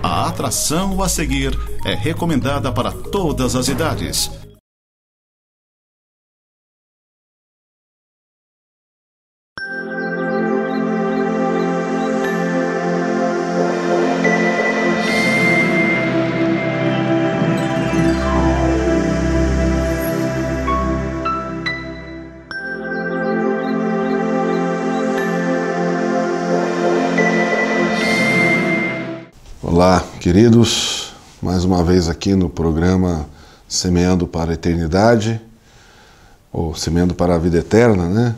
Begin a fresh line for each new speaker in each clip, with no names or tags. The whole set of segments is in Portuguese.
A atração a seguir é recomendada para todas as idades.
Olá, queridos, mais uma vez aqui no programa Semeando para a Eternidade, ou Semeando para a Vida Eterna, né?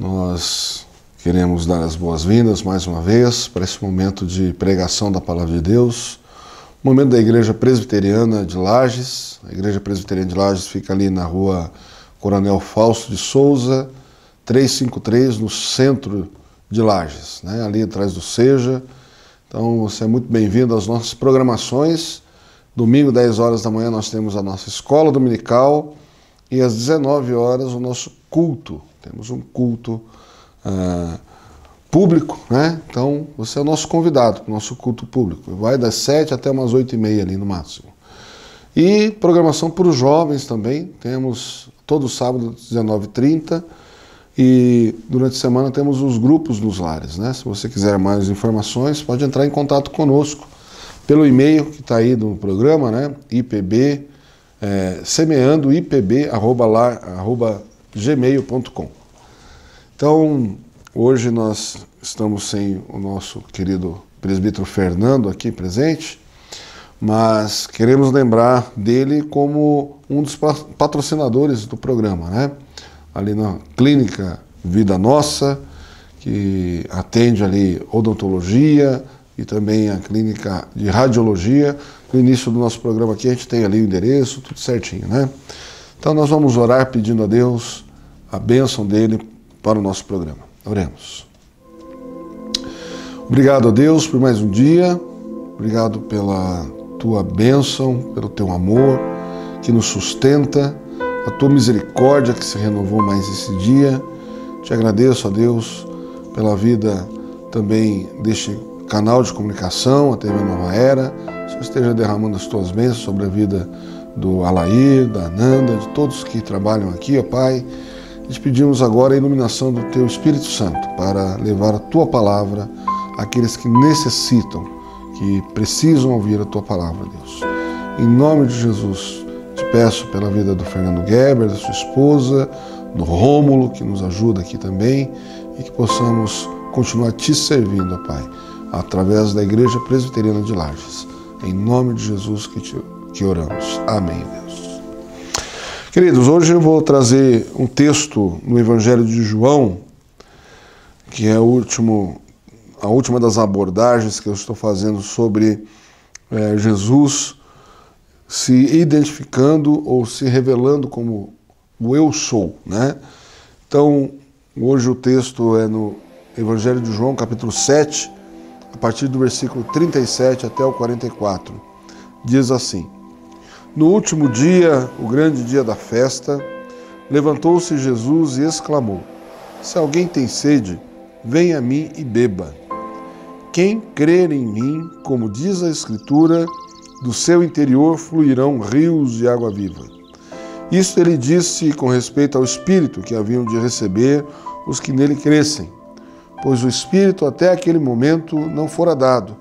Nós queremos dar as boas-vindas mais uma vez para esse momento de pregação da Palavra de Deus, momento da Igreja Presbiteriana de Lages. A Igreja Presbiteriana de Lages fica ali na rua Coronel Fausto de Souza, 353, no centro de Lages, né? Ali atrás do Seja. Então você é muito bem-vindo às nossas programações. Domingo, 10 horas da manhã, nós temos a nossa escola dominical e às 19 horas o nosso culto. Temos um culto público, né? Então você é o nosso convidado para o nosso culto público. Vai das 7 até umas 8h30 ali no máximo. E programação para os jovens também. Temos todo sábado, 19h30. E durante a semana temos os grupos nos lares, né? Se você quiser mais informações, pode entrar em contato conosco pelo e-mail que está aí no programa, né? IPB, semeandoipb@gmail.com. Então, hoje nós estamos sem o nosso querido presbítero Fernando aqui presente, mas queremos lembrar dele como um dos patrocinadores do programa, né? Ali na Clínica Vida Nossa, que atende ali odontologia e também a clínica de radiologia. No início do nosso programa aqui a gente tem ali o endereço, tudo certinho, né? Então nós vamos orar pedindo a Deus a bênção dele para o nosso programa. Oremos. Obrigado a Deus por mais um dia, obrigado pela tua bênção, pelo teu amor que nos sustenta, a tua misericórdia que se renovou mais esse dia. Te agradeço, a Deus, pela vida também deste canal de comunicação, a TV Nova Era. O Senhor esteja derramando as tuas bênçãos sobre a vida do Alair, da Ananda, de todos que trabalham aqui, ó Pai. E te pedimos agora a iluminação do teu Espírito Santo para levar a tua palavra àqueles que necessitam, que precisam ouvir a tua palavra, Deus. Em nome de Jesus, peço pela vida do Fernando Geber, da sua esposa, do Rômulo, que nos ajuda aqui também, e que possamos continuar te servindo, ó Pai, através da Igreja Presbiteriana de Lages. Em nome de Jesus que oramos. Amém, Deus. Queridos, hoje eu vou trazer um texto no Evangelho de João, que é a última das abordagens que eu estou fazendo sobre Jesus se identificando ou se revelando como o eu sou, né? Então, hoje o texto é no Evangelho de João, capítulo 7, a partir do versículo 37 até o 44. Diz assim: No último dia, o grande dia da festa, levantou-se Jesus e exclamou: Se alguém tem sede, venha a mim e beba. Quem crer em mim, como diz a Escritura, do seu interior fluirão rios de água viva. Isto ele disse com respeito ao Espírito que haviam de receber os que nele crescem, pois o Espírito até aquele momento não fora dado,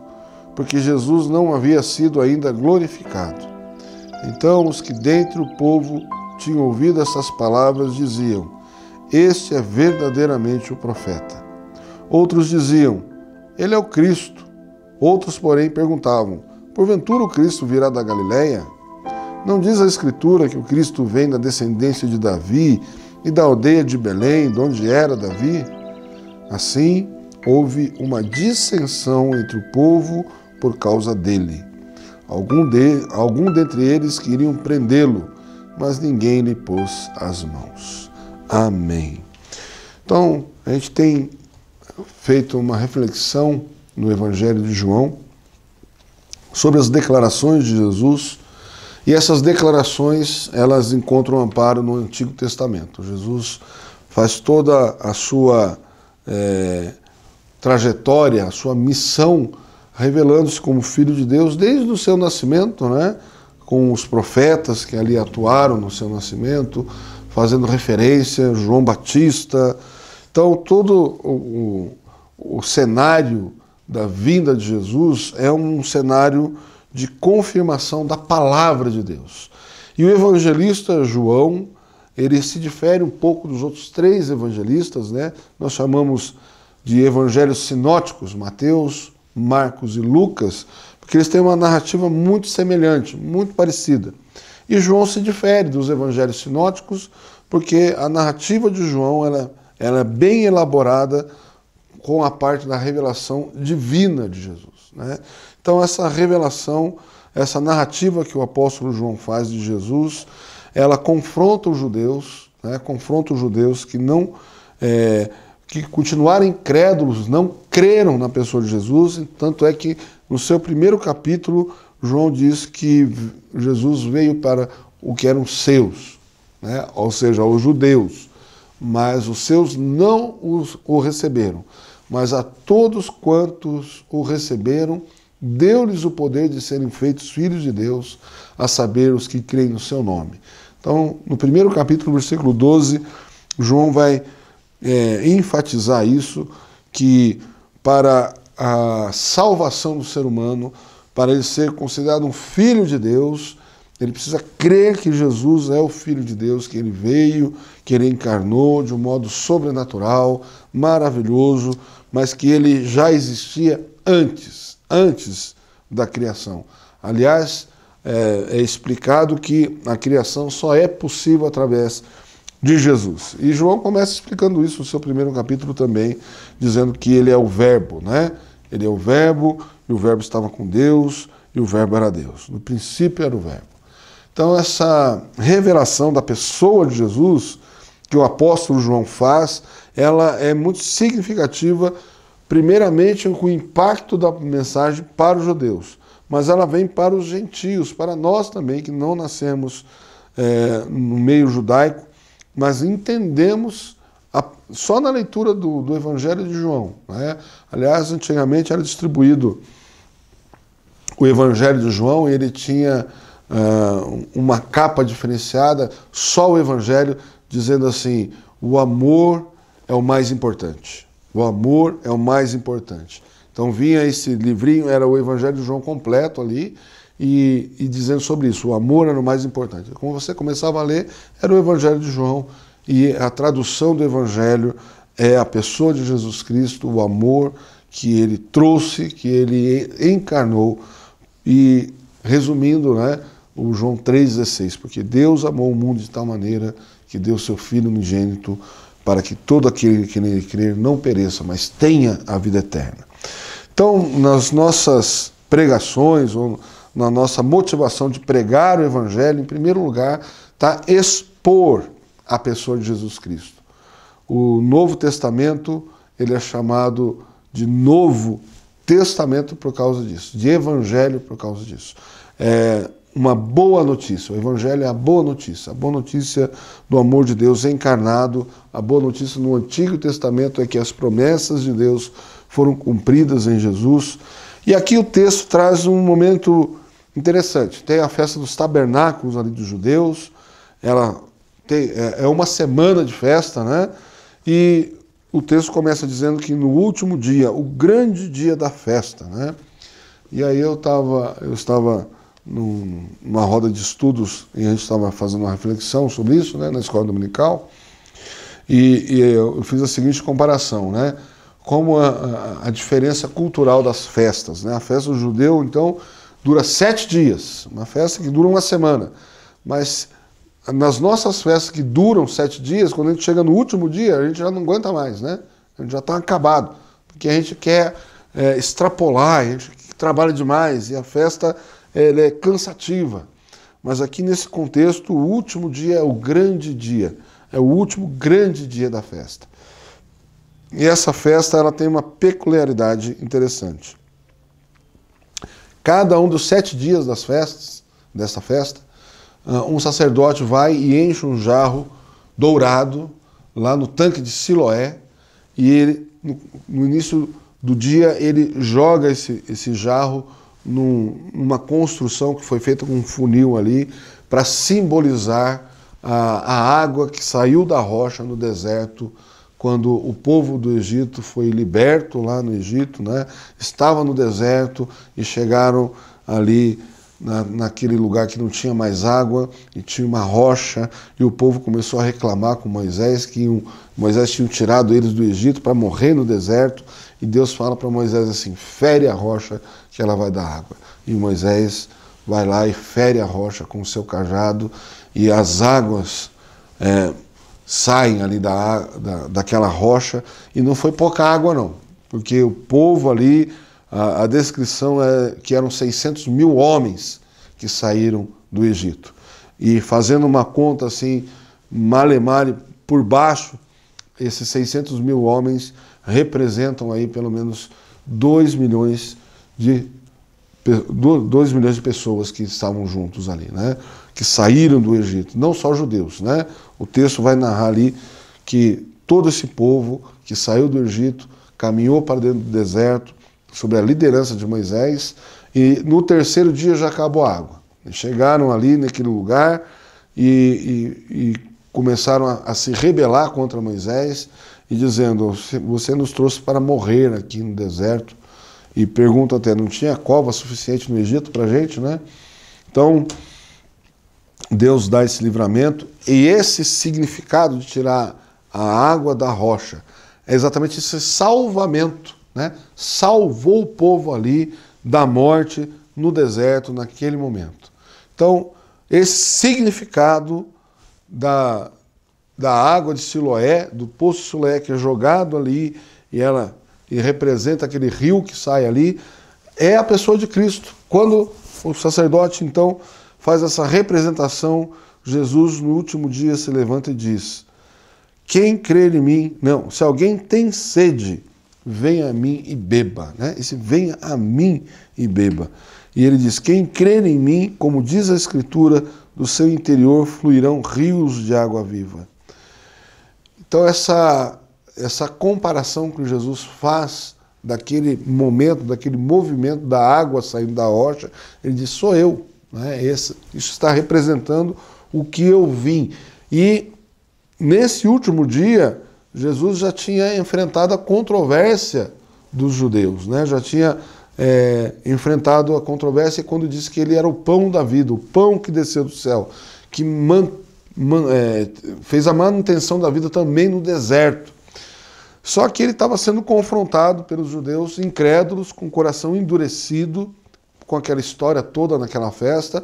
porque Jesus não havia sido ainda glorificado. Então os que dentre o povo tinham ouvido essas palavras diziam: Este é verdadeiramente o profeta. Outros diziam: Ele é o Cristo. Outros, porém, perguntavam: Porventura o Cristo virá da Galileia? Não diz a Escritura que o Cristo vem da descendência de Davi e da aldeia de Belém, de onde era Davi? Assim, houve uma dissensão entre o povo por causa dele. Algum dentre eles queriam prendê-lo, mas ninguém lhe pôs as mãos. Amém. Então, a gente tem feito uma reflexão no Evangelho de João sobre as declarações de Jesus, e essas declarações, elas encontram amparo no Antigo Testamento. Jesus faz toda a sua trajetória, a sua missão revelando-se como Filho de Deus desde o seu nascimento, né? Com os profetas que ali atuaram no seu nascimento, fazendo referência, João Batista. Então, todo o cenário da vinda de Jesus é um cenário de confirmação da palavra de Deus. E o evangelista João, ele se difere um pouco dos outros 3 evangelistas, né? Nós chamamos de evangelhos sinóticos, Mateus, Marcos e Lucas, porque eles têm uma narrativa muito semelhante, muito parecida. E João se difere dos evangelhos sinóticos, porque a narrativa de João ela é bem elaborada com a parte da revelação divina de Jesus, né? Então essa revelação, essa narrativa que o apóstolo João faz de Jesus, ela confronta os judeus, né? Confronta os judeus que não que continuaram incrédulos, não creram na pessoa de Jesus. Tanto é que no seu primeiro capítulo João diz que Jesus veio para o que eram seus, né? Ou seja, os judeus, mas os seus não o receberam. Mas a todos quantos o receberam, deu-lhes o poder de serem feitos filhos de Deus, a saber, os que creem no seu nome. Então, no primeiro capítulo, versículo 12, João vai enfatizar isso, que para a salvação do ser humano, para ele ser considerado um filho de Deus, ele precisa crer que Jesus é o Filho de Deus, que ele veio, que ele encarnou de um modo sobrenatural, maravilhoso, mas que ele já existia antes da criação. Aliás, é explicado que a criação só é possível através de Jesus. E João começa explicando isso no seu primeiro capítulo também, dizendo que ele é o Verbo, né? Ele é o Verbo, e o Verbo estava com Deus, e o Verbo era Deus. No princípio era o Verbo. Então essa revelação da pessoa de Jesus, que o apóstolo João faz, ela é muito significativa, primeiramente com o impacto da mensagem para os judeus, mas ela vem para os gentios, para nós também, que não nascemos no meio judaico, mas entendemos só na leitura do Evangelho de João, né? Aliás, antigamente era distribuído o Evangelho de João e ele tinha uma capa diferenciada, só o Evangelho, dizendo assim: o amor é o mais importante. O amor é o mais importante. Então vinha esse livrinho, era o Evangelho de João completo ali, e dizendo sobre isso, o amor era o mais importante. Como você começava a ler, era o Evangelho de João, e a tradução do Evangelho é a pessoa de Jesus Cristo, o amor que ele trouxe, que ele encarnou. E resumindo, né, o João 3,16, porque Deus amou o mundo de tal maneira que deu seu Filho unigênito para que todo aquele que nele crer não pereça, mas tenha a vida eterna. Então, nas nossas pregações, ou na nossa motivação de pregar o Evangelho, em primeiro lugar, está expor a pessoa de Jesus Cristo. O Novo Testamento, ele é chamado de Novo Testamento por causa disso, de Evangelho por causa disso. É uma boa notícia, o Evangelho é a boa notícia do amor de Deus encarnado. A boa notícia no Antigo Testamento é que as promessas de Deus foram cumpridas em Jesus. E aqui o texto traz um momento interessante. Tem a festa dos tabernáculos ali dos judeus, é uma semana de festa, né? E o texto começa dizendo que no último dia, o grande dia da festa, né? E aí eu estava numa roda de estudos e a gente estava fazendo uma reflexão sobre isso, né, na escola dominical, e eu fiz a seguinte comparação, né? Como a diferença cultural das festas, né? A festa do judeu, então, dura 7 dias, uma festa que dura uma semana, mas nas nossas festas que duram 7 dias, quando a gente chega no último dia, a gente já não aguenta mais, né? A gente já está acabado, porque a gente quer extrapolar, a gente trabalha demais, e a festa ela é cansativa. Mas aqui nesse contexto, o último dia é o grande dia, é o último grande dia da festa. E essa festa ela tem uma peculiaridade interessante. Cada um dos 7 dias dessa festa, um sacerdote vai e enche um jarro dourado lá no tanque de Siloé, e ele, no início do dia, ele joga esse jarro numa construção que foi feita com um funil ali, para simbolizar a água que saiu da rocha no deserto, quando o povo do Egito foi liberto lá no Egito, né? Estava no deserto e chegaram ali naquele lugar que não tinha mais água e tinha uma rocha, e o povo começou a reclamar com Moisés que Moisés tinha tirado eles do Egito para morrer no deserto, e Deus fala para Moisés assim: fere a rocha que ela vai dar água. E Moisés vai lá e fere a rocha com o seu cajado, e as águas saem ali daquela rocha, e não foi pouca água não, porque o povo ali, a descrição é que eram 600 mil homens que saíram do Egito. E fazendo uma conta assim, male por baixo, esses 600 mil homens representam aí pelo menos 2 milhões de pessoas que estavam juntos ali, né? Que saíram do Egito, não só judeus, né? O texto vai narrar ali que todo esse povo que saiu do Egito caminhou para dentro do deserto, sob a liderança de Moisés, e no terceiro dia já acabou a água. Eles chegaram ali naquele lugar e começaram a se rebelar contra Moisés, e dizendo: você nos trouxe para morrer aqui no deserto. E perguntam até: não tinha cova suficiente no Egito para a gente, né? Então, Deus dá esse livramento, e esse significado de tirar a água da rocha é exatamente esse salvamento, né? Salvou o povo ali da morte no deserto naquele momento. Então, esse significado da água de Siloé, do poço de Siloé, que é jogado ali e representa aquele rio que sai ali, é a pessoa de Cristo. Quando o sacerdote então faz essa representação, Jesus no último dia se levanta e diz: quem crer em mim, não, se alguém tem sede, venha a mim e beba, né? Esse venha a mim e beba. E ele diz: quem crer em mim, como diz a Escritura, do seu interior fluirão rios de água viva. Então essa comparação que Jesus faz daquele momento, daquele movimento da água saindo da rocha, ele diz: sou eu, né? Isso está representando o que eu vim. E nesse último dia, Jesus já tinha enfrentado a controvérsia dos judeus, né? Já tinha enfrentado a controvérsia quando disse que ele era o pão da vida, o pão que desceu do céu, que fez a manutenção da vida também no deserto. Só que ele estava sendo confrontado pelos judeus incrédulos, com o coração endurecido, com aquela história toda naquela festa.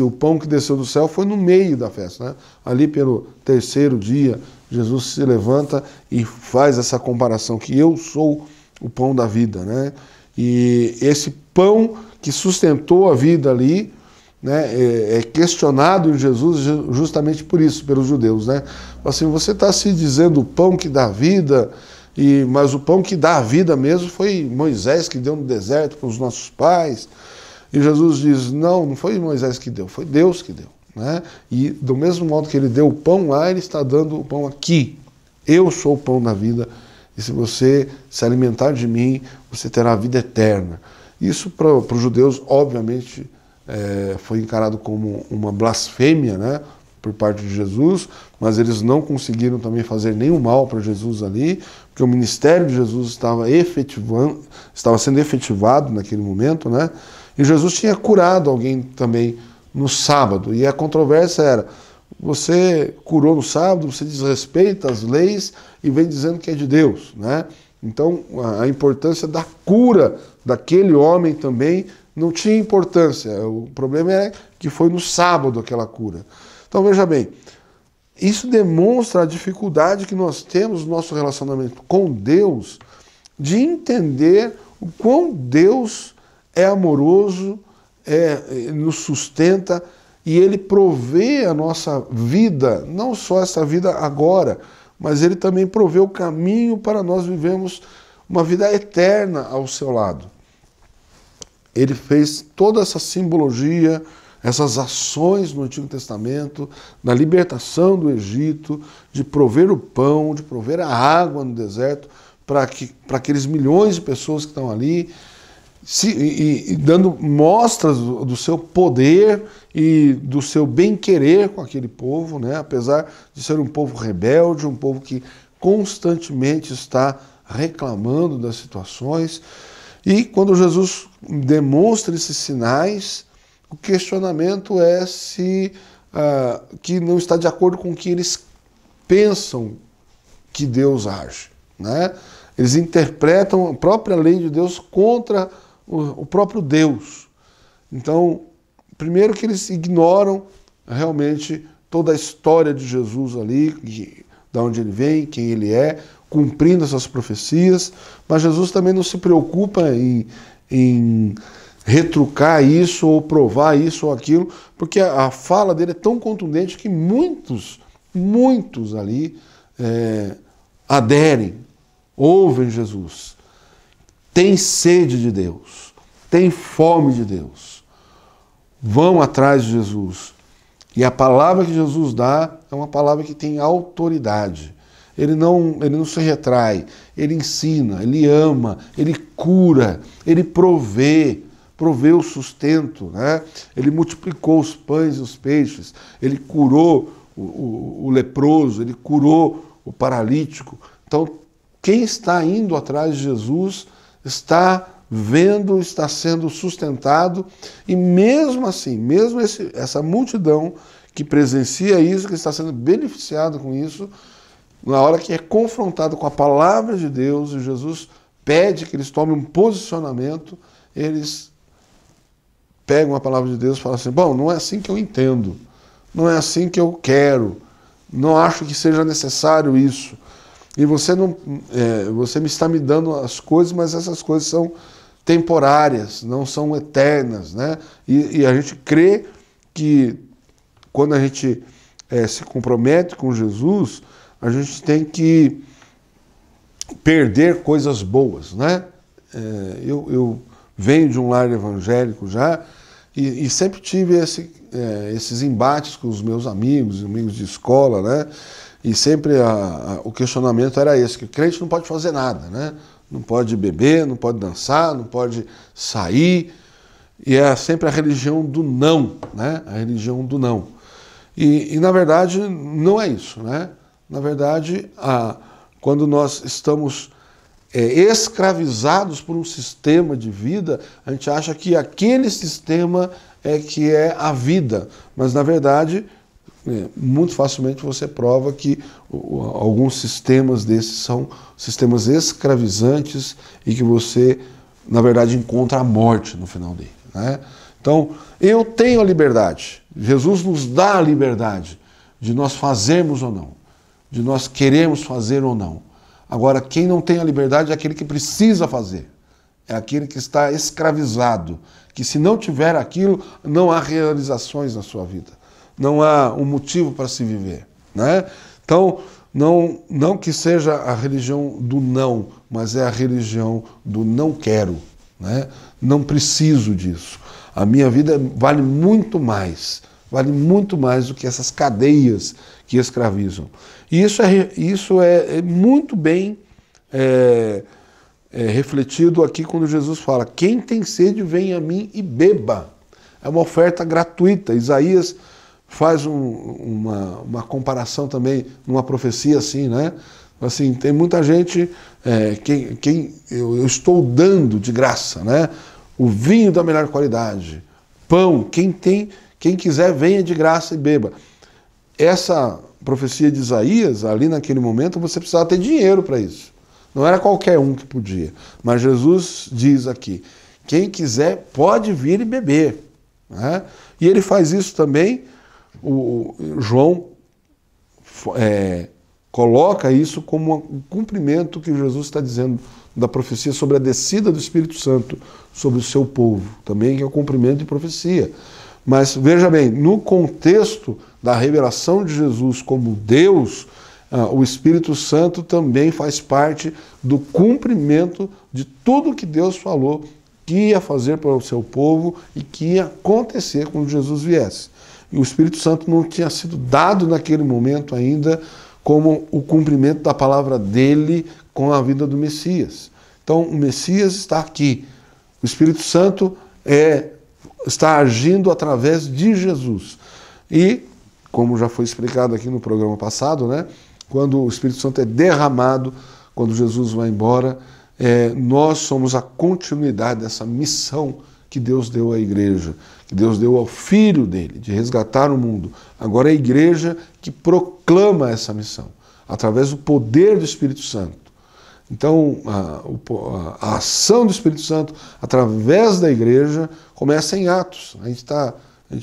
O pão que desceu do céu foi no meio da festa, né? Ali pelo terceiro dia, Jesus se levanta e faz essa comparação, que eu sou o pão da vida, né? E esse pão que sustentou a vida ali, né, é questionado em Jesus justamente por isso, pelos judeus, né? Assim, você está se dizendo o pão que dá vida, mas o pão que dá a vida mesmo foi Moisés que deu no deserto para os nossos pais. E Jesus diz: não foi Moisés que deu, foi Deus que deu, né? E do mesmo modo que ele deu o pão lá, ele está dando o pão aqui. Eu sou o pão da vida, e se você se alimentar de mim, você terá a vida eterna. Isso para os judeus, obviamente, foi encarado como uma blasfêmia, né, por parte de Jesus, mas eles não conseguiram também fazer nenhum mal para Jesus ali, porque o ministério de Jesus estava sendo efetivado naquele momento, né? E Jesus tinha curado alguém também no sábado, e a controvérsia era: você curou no sábado, você desrespeita as leis e vem dizendo que é de Deus, né? Então a importância da cura daquele homem também não tinha importância. O problema é que foi no sábado aquela cura. Então veja bem, isso demonstra a dificuldade que nós temos no nosso relacionamento com Deus, de entender o quão Deus é amoroso, nos sustenta, e Ele provê a nossa vida, não só essa vida agora, mas Ele também provê o caminho para nós vivermos uma vida eterna ao seu lado. Ele fez toda essa simbologia, essas ações no Antigo Testamento, na libertação do Egito, de prover o pão, de prover a água no deserto, para aqueles milhões de pessoas que estão ali, e dando mostras do seu poder e do seu bem-querer com aquele povo, né? Apesar de ser um povo rebelde, um povo que constantemente está reclamando das situações. E quando Jesus demonstra esses sinais, o questionamento é se que não está de acordo com o que eles pensam que Deus age, né? Eles interpretam a própria lei de Deus contra o próprio Deus. Então, primeiro que eles ignoram realmente toda a história de Jesus ali, de onde ele vem, quem ele é, cumprindo essas profecias, mas Jesus também não se preocupa em retrucar isso ou provar isso ou aquilo, porque a fala dele é tão contundente que muitos ali aderem, ouvem Jesus, têm sede de Deus, têm fome de Deus, vão atrás de Jesus. E a palavra que Jesus dá é uma palavra que tem autoridade. Ele não se retrai, ele ensina, ele ama, ele cura, ele provê o sustento, né? Ele multiplicou os pães e os peixes, ele curou o leproso, ele curou o paralítico. Então, quem está indo atrás de Jesus está vendo, está sendo sustentado, e mesmo assim, mesmo essa multidão que presencia isso, que está sendo beneficiada com isso, na hora que é confrontado com a palavra de Deus, e Jesus pede que eles tomem um posicionamento, eles pegam a palavra de Deus e falam assim: bom, não é assim que eu entendo, não é assim que eu quero, não acho que seja necessário isso. E você me está me dando as coisas, mas essas coisas são temporárias, não são eternas, né? E a gente crê que quando a gente se compromete com Jesus, a gente tem que perder coisas boas, né? Eu venho de um lar evangélico já e sempre tive esses embates com os meus amigos de escola, né? E sempre o questionamento era esse, que o crente não pode fazer nada, né? Não pode beber, não pode dançar, não pode sair. E é sempre a religião do não, né? A religião do não. E na verdade, não é isso, né? Na verdade, quando nós estamos escravizados por um sistema de vida, a gente acha que aquele sistema que é a vida. Mas, na verdade, muito facilmente você prova que alguns sistemas desses são sistemas escravizantes e que você, na verdade, encontra a morte no final dele, né? Então, eu tenho a liberdade, Jesus nos dá a liberdade de nós fazermos ou não, de nós queremos fazer ou não. Agora, quem não tem a liberdade é aquele que precisa fazer, é aquele que está escravizado, que se não tiver aquilo, não há realizações na sua vida. Não há um motivo para se viver, né? Então, não que seja a religião do não, mas é a religião do não quero, né? Não preciso disso. A minha vida vale muito mais do que essas cadeias que escravizam. E isso é muito bem refletido aqui quando Jesus fala: quem tem sede, vem a mim e beba. É uma oferta gratuita. Isaías faz uma comparação também numa profecia assim, né? Assim, tem muita gente, eu estou dando de graça, né? O vinho da melhor qualidade, pão, quem quiser venha de graça e beba. Essa profecia de Isaías, ali naquele momento, você precisava ter dinheiro para isso. Não era qualquer um que podia. Mas Jesus diz aqui: quem quiser pode vir e beber, né? E ele faz isso também. O João coloca isso como um cumprimento que Jesus está dizendo da profecia sobre a descida do Espírito Santo sobre o seu povo, também que é o cumprimento de profecia. Mas veja bem, no contexto da revelação de Jesus como Deus, o Espírito Santo também faz parte do cumprimento de tudo que Deus falou que ia fazer para o seu povo e que ia acontecer quando Jesus viesse. E o Espírito Santo não tinha sido dado naquele momento ainda como o cumprimento da palavra dele com a vida do Messias. Então, o Messias está aqui. O Espírito Santo está agindo através de Jesus. E, como já foi explicado aqui no programa passado, né, quando o Espírito Santo é derramado, quando Jesus vai embora, nós somos a continuidade dessa missão que Deus deu à igreja, que Deus deu ao Filho dele, de resgatar o mundo. Agora é a igreja que proclama essa missão, através do poder do Espírito Santo. Então, a ação do Espírito Santo, através da igreja, começa em Atos.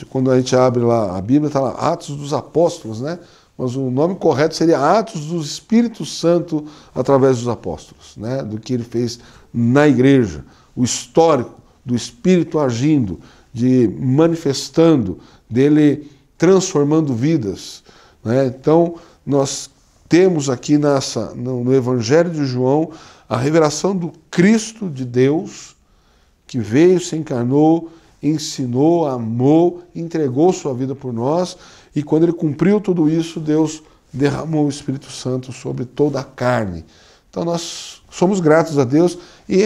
Quando a gente abre lá a Bíblia, está lá Atos dos Apóstolos, né? Mas o nome correto seria Atos do Espírito Santo através dos apóstolos, né? Do que ele fez na igreja, o histórico do Espírito agindo, de manifestando, dele transformando vidas, né? Então, nós temos aqui no Evangelho de João a revelação do Cristo de Deus, que veio, se encarnou, ensinou, amou, entregou sua vida por nós, e quando ele cumpriu tudo isso, Deus derramou o Espírito Santo sobre toda a carne. Então nós somos gratos a Deus, e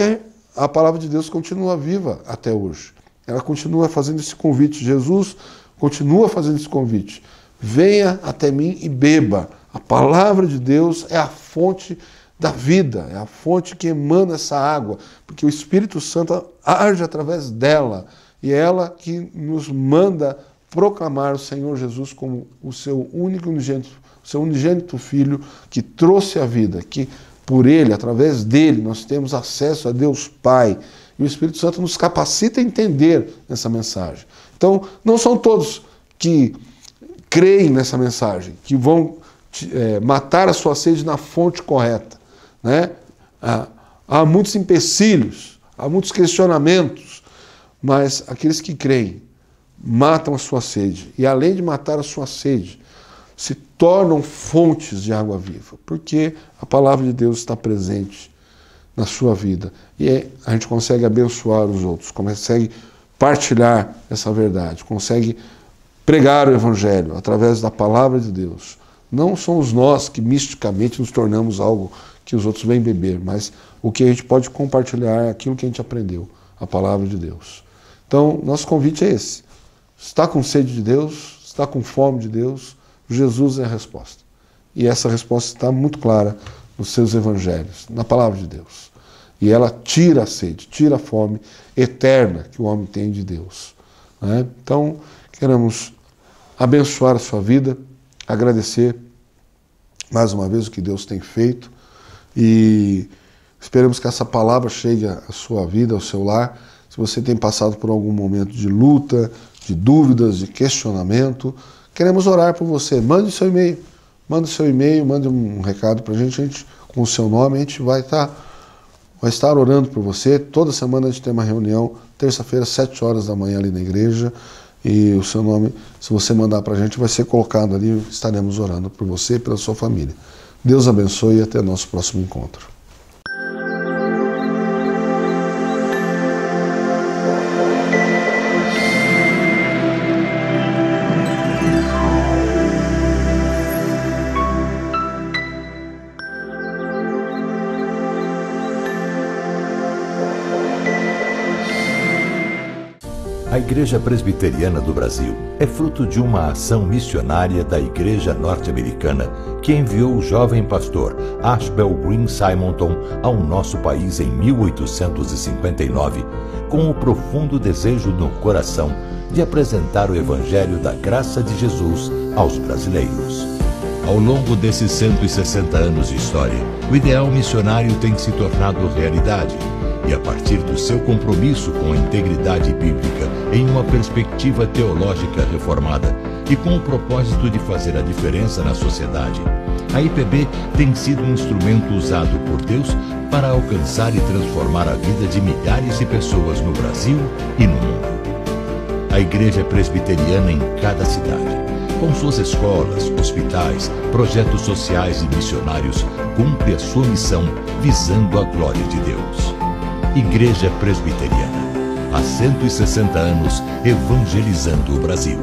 a palavra de Deus continua viva até hoje. Ela continua fazendo esse convite. Jesus continua fazendo esse convite. Venha até mim e beba. A palavra de Deus é a fonte da vida, é a fonte que emana essa água, porque o Espírito Santo age através dela, e é ela que nos manda proclamar o Senhor Jesus como o seu unigênito Filho, que trouxe a vida, que por ele, através dele, nós temos acesso a Deus Pai, e o Espírito Santo nos capacita a entender essa mensagem. Então, não são todos que creem nessa mensagem, que vão matar a sua sede na fonte correta, né? Há muitos empecilhos, há muitos questionamentos, mas aqueles que creem matam a sua sede, e além de matar a sua sede, se tornam fontes de água viva, porque a palavra de Deus está presente na sua vida, e a gente consegue abençoar os outros, consegue partilhar essa verdade, consegue pregar o Evangelho através da palavra de Deus. Não somos nós que misticamente nos tornamos algo que os outros vêm beber, mas o que a gente pode compartilhar é aquilo que a gente aprendeu, a palavra de Deus. Então, nosso convite é esse. Está com sede de Deus, está com fome de Deus, Jesus é a resposta. E essa resposta está muito clara nos seus evangelhos, na palavra de Deus. E ela tira a sede, tira a fome eterna que o homem tem de Deus, né? Então, queremos abençoar a sua vida, agradecer mais uma vez o que Deus tem feito, e esperamos que essa palavra chegue à sua vida, ao seu lar. Se você tem passado por algum momento de luta, de dúvidas, de questionamento, queremos orar por você. Mande seu e-mail, mande um recado para a gente com o seu nome, a gente vai estar orando por você. Toda semana a gente tem uma reunião, terça-feira, 7 horas da manhã ali na igreja, e o seu nome, se você mandar para a gente, vai ser colocado ali, estaremos orando por você e pela sua família. Deus abençoe e até nosso próximo encontro.
A Igreja Presbiteriana do Brasil é fruto de uma ação missionária da Igreja Norte-Americana que enviou o jovem pastor Ashbel Green Simonton ao nosso país em 1859, com o profundo desejo no coração de apresentar o Evangelho da graça de Jesus aos brasileiros. Ao longo desses 160 anos de história, o ideal missionário tem se tornado realidade, e a partir do seu compromisso com a integridade bíblica em uma perspectiva teológica reformada e com o propósito de fazer a diferença na sociedade, a IPB tem sido um instrumento usado por Deus para alcançar e transformar a vida de milhares de pessoas no Brasil e no mundo. A Igreja Presbiteriana em cada cidade, com suas escolas, hospitais, projetos sociais e missionários, cumpre a sua missão visando a glória de Deus. Igreja Presbiteriana, há 160 anos evangelizando o Brasil.